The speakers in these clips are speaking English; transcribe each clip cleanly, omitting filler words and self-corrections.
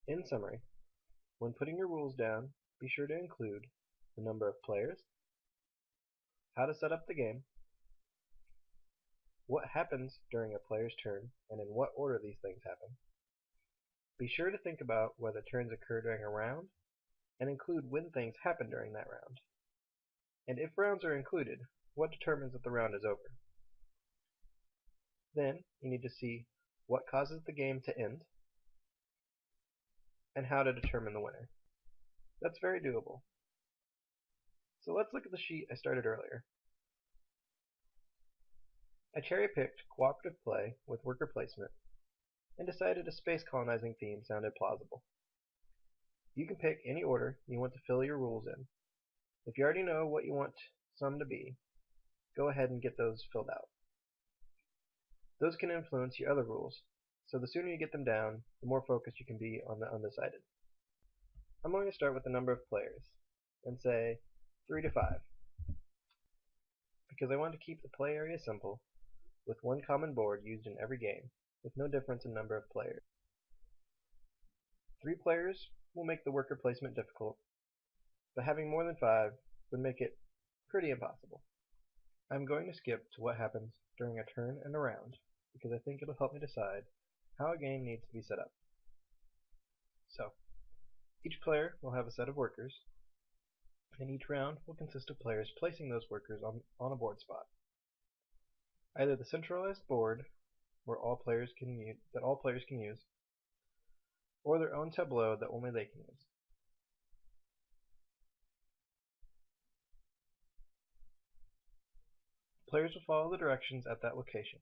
In summary, when putting your rules down, be sure to include the number of players, how to set up the game, what happens during a player's turn, and in what order these things happen. Be sure to think about whether turns occur during a round, and include when things happen during that round. And if rounds are included, what determines that the round is over. Then you need to see what causes the game to end, and how to determine the winner. That's very doable. So let's look at the sheet I started earlier. I cherry-picked cooperative play with worker placement and decided a space colonizing theme sounded plausible. You can pick any order you want to fill your rules in. If you already know what you want some to be, go ahead and get those filled out. Those can influence your other rules, so the sooner you get them down, the more focused you can be on the undecided. I'm going to start with the number of players, and say 3 to 5, because I want to keep the play area simple, with one common board used in every game, with no difference in number of players. 3 players will make the worker placement difficult, but having more than 5 would make it pretty impossible. I'm going to skip to what happens during a turn and a round, because I think it'll help me decide how a game needs to be set up. So, each player will have a set of workers, and each round will consist of players placing those workers on a board spot. Either the centralized board where all players can use, or their own tableau that only they can use. Players will follow the directions at that location.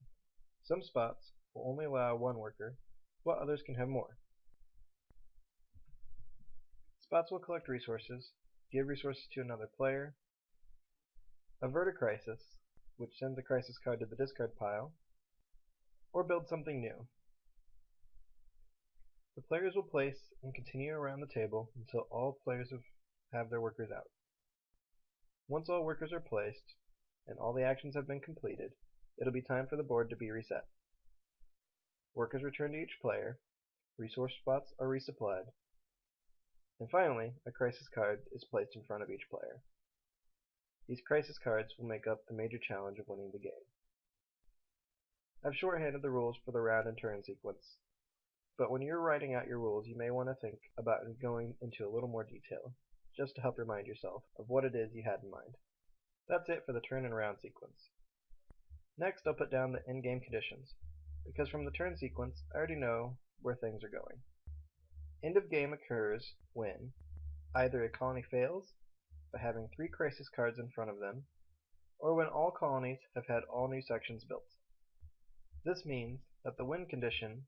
Some spots will only allow one worker, while others can have more. Spots will collect resources, give resources to another player, avert a crisis, which sends a crisis card to the discard pile, or build something new. The players will place and continue around the table until all players have their workers out. Once all workers are placed, and all the actions have been completed, it'll be time for the board to be reset. Workers return to each player, resource spots are resupplied, and finally, a crisis card is placed in front of each player. These crisis cards will make up the major challenge of winning the game. I've shorthanded the rules for the round and turn sequence, but when you're writing out your rules, you may want to think about going into a little more detail, just to help remind yourself of what it is you had in mind. That's it for the turn and round sequence. Next, I'll put down the in-game conditions, because from the turn sequence, I already know where things are going. End of game occurs when either a colony fails by having 3 crisis cards in front of them, or when all colonies have had all new sections built. This means that the win condition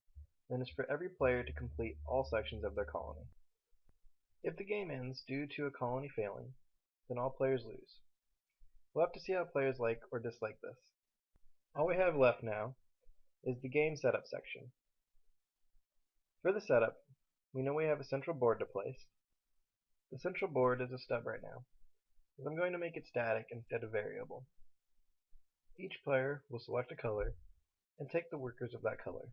then is for every player to complete all sections of their colony. If the game ends due to a colony failing, then all players lose. We'll have to see how players like or dislike this. All we have left now is the game setup section. For the setup, we know we have a central board to place. The central board is a stub right now, as I'm going to make it static instead of variable. Each player will select a color and take the workers of that color.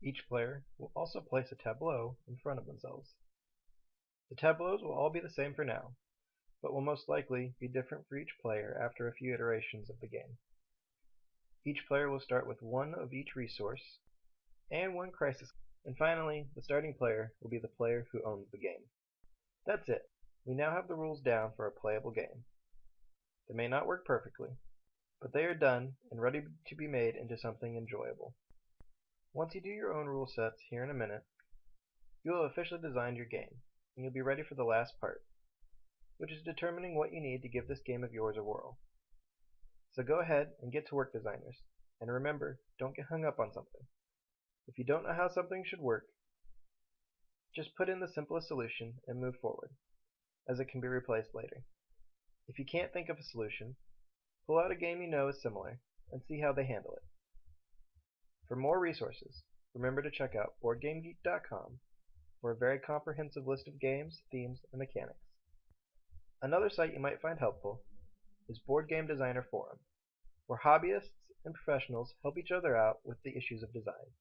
Each player will also place a tableau in front of themselves. The tableaus will all be the same for now, but will most likely be different for each player after a few iterations of the game. Each player will start with 1 of each resource and 1 crisis, and finally, the starting player will be the player who owns the game. That's it. We now have the rules down for a playable game. They may not work perfectly, but they are done and ready to be made into something enjoyable. Once you do your own rule sets here in a minute, you will have officially designed your game, and you'll be ready for the last part, which is determining what you need to give this game of yours a whirl. So go ahead and get to work, designers, and remember, don't get hung up on something. If you don't know how something should work, just put in the simplest solution and move forward, as it can be replaced later. If you can't think of a solution, pull out a game you know is similar, and see how they handle it. For more resources, remember to check out BoardGameGeek.com for a very comprehensive list of games, themes, and mechanics. Another site you might find helpful is Board Game Designer Forum, where hobbyists and professionals help each other out with the issues of design.